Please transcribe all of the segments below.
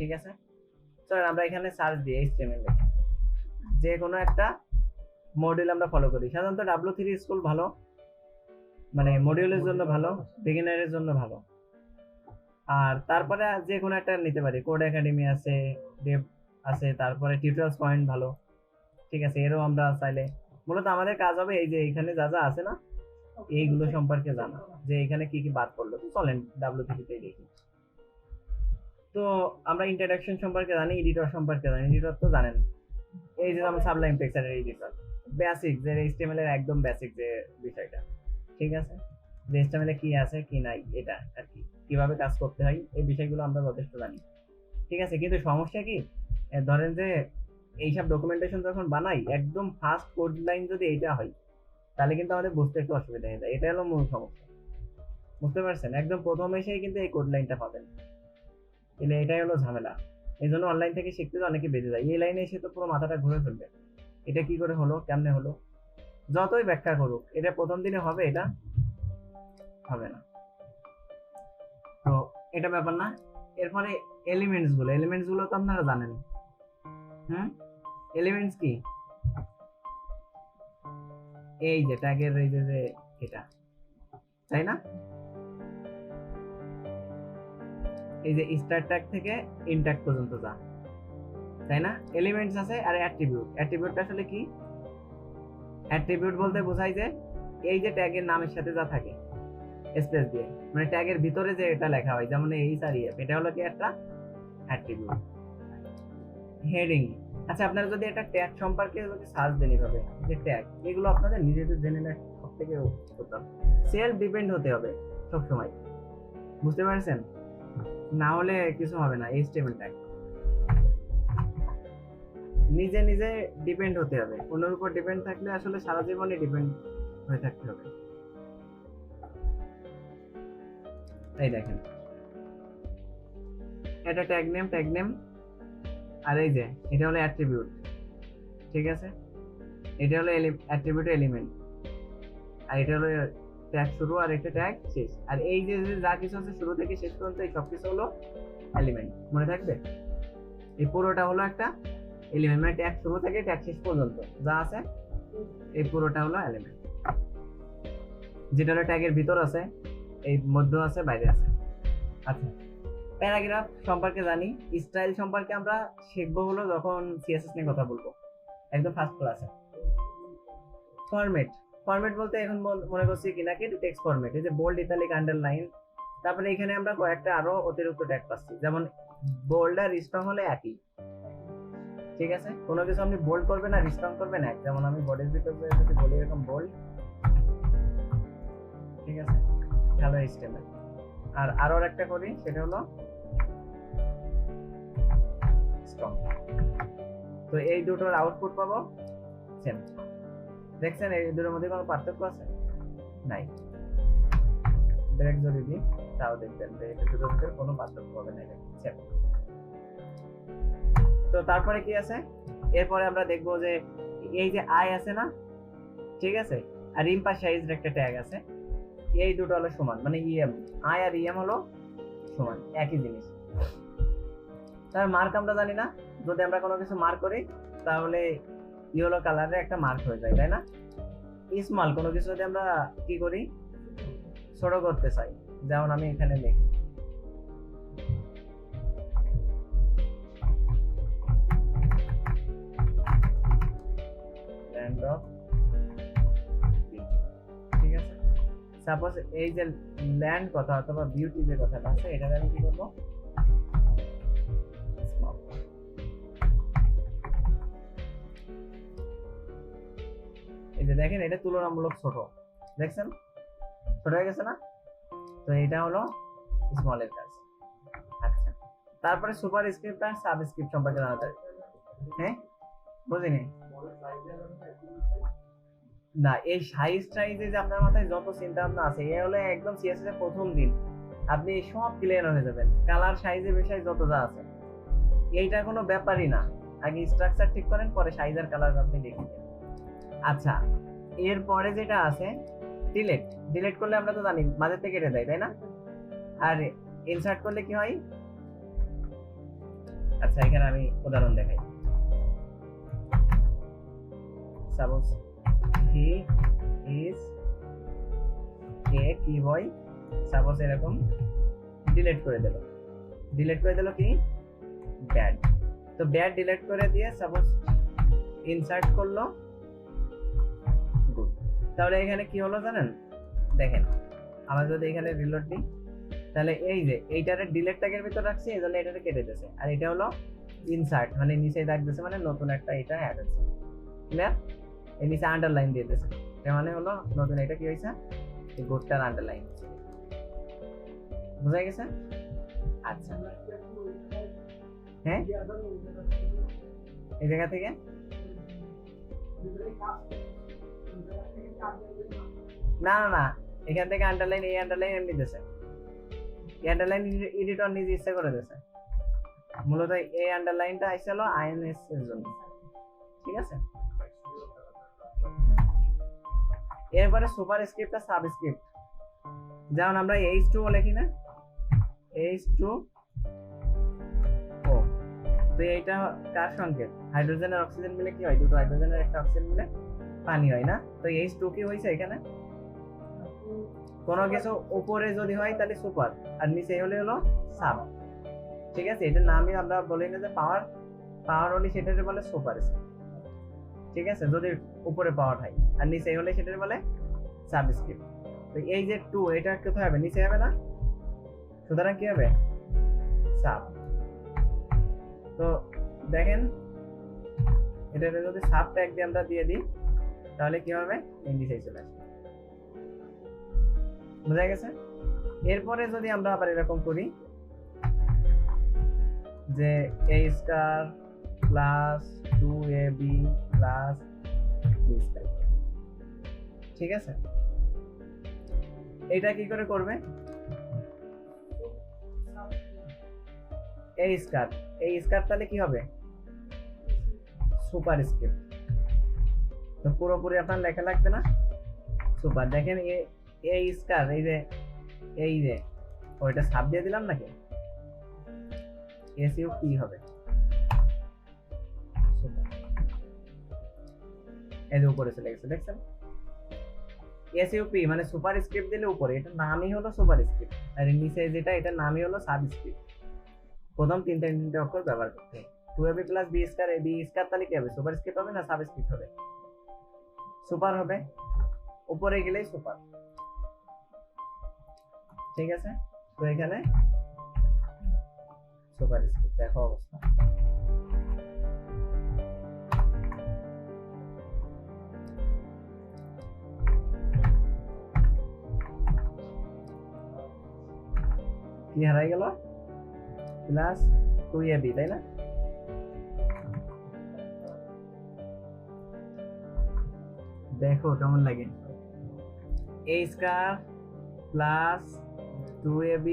ঠিক আছে। চলো আমরা এখানে সার্চ দিই HTML লিখে যে কোনো একটা মডিউল আমরা ফলো করি। সাধারণত W3 স্কুল ভালো, মানে মডিউলের জন্য ভালো, বিগিনারের জন্য ভালো। আর তারপরে যে কোনো একটা নিতে পারি, কোড একাডেমি আছে, ডেভ আছে, তারপরে টিউটোরিয়ালস পয়েন্ট ভালো, ঠিক আছে। এরও আমরা চাইলে মূলত আমাদের কাজ হবে এই যে এখানে যা যা আছে না এইগুলো সম্পর্কে জানা, যে এখানে কি কি বাদ পড়লো। তো চলেন W3 দেখি। তো আমরা ইন্ট্রোডাকশন সম্পর্কে জানি, এডিটর সম্পর্কে জানি। এডিটর তো জানেন, এই যে আমরা সাবলাইম টেক্সচারের এডিটর, বেসিক যে HTML এর একদম বেসিক যে বিষয়টা, ঠিক আছে। যে HTML এ কি আছে কি নাই এটা আর কি কিভাবে কাজ করতে হয় এই বিষয়গুলো আমরা যথেষ্ট জানি, ঠিক আছে। কিন্তু সমস্যা কি, ধরেন যে এইসব ডকুমেন্টেশন যখন বানাই একদম ফার্স্ট কোড লাইন যদি এইটা হয় তাহলে কিন্তু আমাদের বুঝতে একটু অসুবিধা হয়ে যায়। এটা হলো মূল সমস্যা, বুঝতে পারছেন। একদম প্রথম এসেই কিন্তু এই কোড লাইনটা পাবেন, এলে এটাই হলো ঝামেলা। এই জন্য অনলাইন থেকে শিখতে অনেকে বেঁধে যায়, এই লাইনে এসে তো পুরো মাথাটা ঘুরে ফেলবে, এটা কি করে হলো, কেমনে হলো। যতই ব্যাখ্যা করুক এটা প্রথম দিনে হবে, এটা হবে না। তো এটা ব্যাপার না। এরপরে এলিমেন্টস গুলো তো আপনারা জানেন। এলিমেন্টস কি, এই যে ট্যাগের এই যে এটা, তাই না। এই যে স্টার্ট ট্যাগ থেকে ইন ট্যাগ পর্যন্ত যা, তাই না। এলিমেন্টস আছে। আর অ্যাট্রিবিউটটা আসলে কি, অ্যাট্রিবিউট বলতে বোঝায় যে এই যে ট্যাগের নামের সাথে যা থাকে স্পেস দিয়ে, মানে ট্যাগের ভিতরে যে এটা লেখা হয়, যেমন এই সারিএফ, এটা হলো কি একটা অ্যাট্রিবিউট। হেডিং, আচ্ছা আপনারা যদি এটা ট্যাগ সম্পর্কে যদি সার্চ দেন এইভাবে যে ট্যাগ, এগুলো আপনাদের নিজেদের জেনে নেওয়া সবথেকে উত্তম। সেলফ ডিপেন্ড হতে হবে সব সময়, বুঝতে পারছেন, না হলে কিছু হবে না। HTML ট্যাগ নিজে নিজে ডিপেন্ড হতে হবে, অন্যের উপর ডিপেন্ড থাকলে আসলে সারা জীবনই ডিপেন্ড হয়ে থাকতে হবে। এই দেখেন এটা ট্যাগ নেম, আর এই যে এটা হলো অ্যাট্রিবিউট, ঠিক আছে। এটা হলো অ্যাট্রিবিউট এলিমেন্ট, আর এটা হলো ট্যাগ শুরু আর একটা ট্যাগ শেষ। আর এই যে যা কিছু আছে শুরু থেকে শেষ পর্যন্ত এই সবকিছু হলো এলিমেন্ট, মনে থাকবে। এই পুরোটা হলো একটা এলিমেন্ট, মানে ট্যাগ শুরু থেকে ট্যাগ শেষ পর্যন্ত যা আছে এই পুরোটা হলো এলিমেন্ট। যেটা হলো ট্যাগের ভিতর আছে, এই মধ্য আছে, বাইরে আছে। আচ্ছা, প্যারাগ্রাফ সম্পর্কে জানি। স্টাইল সম্পর্কে আমরা শিখবো হলো যখন CSS নিয়ে কথা বলবো, একদম ফার্স্ট ক্লাসে। ফরম্যাট বলতে এখন মনে করছি কি নাকি টেক্সট ফরম্যাট, এই যে বোল্ড, ইটালিক, আন্ডারলাইন। তারপরে এখানে আমরা কয়েকটা আরো অতিরিক্ত ট্যাগ পাচ্ছি, যেমন বোল্ড আর স্ট্রং হলে একই, ঠিক আছে। কোনো কিছু আপনি বোল্ড করবেন আর স্ট্রং করবেন এক, যেমন আমি বডির ভিতরে যদি বলি এরকম বোল্ড, ঠিক আছে, হ্যালো HTML। আর আরো একটা করি সেটা হলো স্ট্রং। তো এই দুটোর আউটপুট পাবো সেম। দেখছেন এই দুটোর মধ্যে কোনো পার্থক্য আছে? নাই। ব্রেক যদি দিই তাও দেখবেন যে এই দুটোর মধ্যে কোনো পার্থক্য হবে না, এটা সেম। তো তারপরে কি আছে, এরপরে আমরা দেখবো যে এই যে আই আছে না, ঠিক আছে, আর ইম্পার সাইজের একটা ট্যাগ আছে, এই দুটো হলো সমান, মানে আই আর হলো সমান, একই জিনিস। তার মার্ক আমরা জানি না, যদি আমরা কোনো কিছু মার্ক করি তাহলে ইয়েলো কালারের একটা মার্ক হয়ে যায়, তাই না। স্মল কোনো কিছু যদি আমরা কি করি ছোট করতে চাই, যেমন আমি এখানে লিখি ঠিক আছে। সাপোজ এই যে ল্যান্ড কথা অথবা বিউটি যে কথাটা আছে, এটা আমি কি করবো, এই যে দেখেন এটা তুলনামূলক ছোট, দেখছেন ছোট হয়ে গেছে না। তো এটা হলো স্মলের কাজ। আচ্ছা, তারপরে সুপার স্ক্রিপ্ট আর সাবস্ক্রিপ্ট সম্পর্কে জানাতে হবে। হ্যাঁ বুঝিনি না, এই সাইজটা যে আপনার মাথায় যত চিন্তা ভাবনা আছে এ হলো একদম সিএসএস এর প্রথম দিন আপনি সব ক্লিয়ার হয়ে যাবেন। কালার সাইজের বিষয় যত যা আছে এইটা কোনো ব্যাপারই না, আগে স্ট্রাকচার ঠিক করেন পরে সাইজ আর কালার আপনি দেখে নেন। আচ্ছা, এরপরে যেটা আছে ডিলিট করলে আমরা তো জানি মাঝে থেকে কেটে দেয়, তাই না। আর ইনসার্ট করলে কি হয়, আচ্ছা এখানে আমি উদাহরণ দেখাই। সাপোজ হি ইজ এ কি বয়, সাপোজ এরকম ডিলিট করে দিল কি ব্যাড। তো ব্যাড ডিলিট করে দিয়ে সাপোজ ইনসার্ট করলো গুড। তাহলে এখানে কি হলো জানেন, দেখেন আমরা যদি এখানে রিলোড দিই তাহলে এই যে এইটারে ডিলিট ট্যাগের ভিতর রাখছি, এই জন্য এটারে কেটে দিয়েছে, আর এটা হলো ইনসার্ট মানে নিচে দাগ দিয়েছে মানে নতুন একটা এটা অ্যাড হচ্ছে। ক্লিয়ার? এই নিচে আন্ডারলাইন দিয়ে দিয়েছে, এর মানে হলো নতুন এটা কি হয়েছে, এই গুডটার আন্ডারলাইন হচ্ছে। বুঝা গেছে? আচ্ছা হ্যাঁ এই জায়গা থেকে না না না এখান থেকে আন্ডারলাইন, এই আন্ডারলাইন এমনি দিয়েছে, এই আন্ডারলাইন এডিটর নিজে ইচ্ছা করে দিয়েছে। মূলত এই আন্ডারলাইনটা আসছিল আইএনএস এর জন্য, ঠিক আছে? এরপরে সুপার স্ক্রিপ্ট আর সাবস্ক্রিপ্ট, যেমন আমরা H2O লিখি না, H2O, তো এইটা কার সংকেত? হাইড্রোজেন আর অক্সিজেন মিলে কি হয়, দুটো হাইড্রোজেনের একটা অক্সিজেন মিলে পানি হয় না? তো H2 কি হয়েছে এখানে, কোনো কিছু উপরে যদি হয় তাহলে সুপার আর নিচে হলে হলো সাব, ঠিক আছে? এটার নামই আমরা বলি না যে পাওয়ার হলে সেটাকে বলে সুপার, ঠিক আছে? যদি উপরে পাওয়ার হয় আর নিচে হলে সেটাকে বলে সাবস্ক্রিপ্ট। তো এই যে 2 এটা কোথায় হবে, নিচে হবে না, সুতরাং কি হবে সাব। তো দেখেন এটা যদি সাব ট্যাগ দিয়ে আমরা দিয়ে দিই তাহলে কি হবে, নিচে চলে আসবে। বুঝা গেছে? এরপরে যদি আমরা আবার এরকম করি যে a star plus 2ab plus b star, ঠিক আছে? এটা কি করে করবে, a স্টার তাহলে কি হবে সুপার স্ক্রিপ্ট। তো পুরোপুরি আপনার লেখা লাগবে না, সুপার। দেখেন এই স্টার এই যে ওইটা সাব দিয়ে দিলাম নাকি, এসইউ কি হবে, এই যে উপরে চলে গেছে, দেখছেন? এসইউপি মানে সুপার স্ক্রিপ্ট দিলে উপরে, এটা নামই হলো সুপার স্ক্রিপ্ট, আর নিচে যেটা এটা নামই হলো সাবস্ক্রিপ্ট। প্রথম তিনটে অক্ষর ব্যবহার করতে হয়। 2ab plus b star, b star তাহলে কি হবে, সুপার স্ক্রিপ্ট হবে না সাবস্ক্রিপ্ট হবে? সুপার হবে, উপরে গেলেই সুপার, ঠিক আছে? তো এখানে সুপার স্ক্রিপ্ট, দেখো অবস্থা। কি হারাই গেল, প্লাস 2ab, তাই না? দেখো কেমন লাগে, a square plus 2ab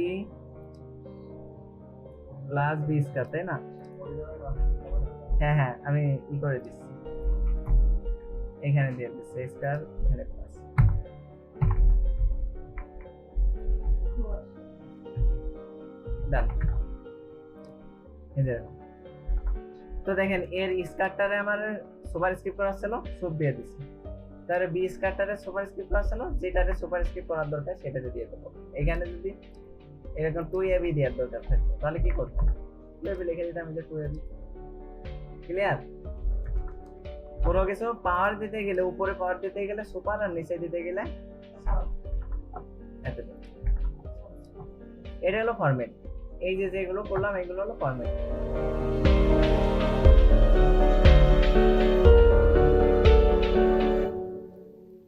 plus b square, তাই না? হ্যাঁ হ্যাঁ আমি ই করে দিচ্ছি, এখানে দিয়ে দিচ্ছি a স্কয়ার, এখানে প্লাস। ডান। তো দেখেন এর স্কয়ারটারে আমার সুপার স্ক্রিপ্ট করা ছিল, সব দিয়ে দিচ্ছি। তাহলে বি স্কয়ারটারে সুপার স্ক্রিপ্ট করা ছিল, যেটারে সুপার স্ক্রিপ্ট করার দরকার সেটাতে দিয়ে দেবো। এখানে যদি এরকম 2ab দেওয়ার দরকার থাকতো তাহলে কি করতাম, 2ab লিখে দিতাম, যে 2ab। ক্লিয়ার? কোনো কিছু পাওয়ার দিতে গেলে, উপরে পাওয়ার দিতে গেলে সুপার আর নিচে দিতে গেলে এতটুকু। এটা হলো ফরম্যাট। এই যে যেগুলো করলাম এগুলো হলো ফরম্যাট।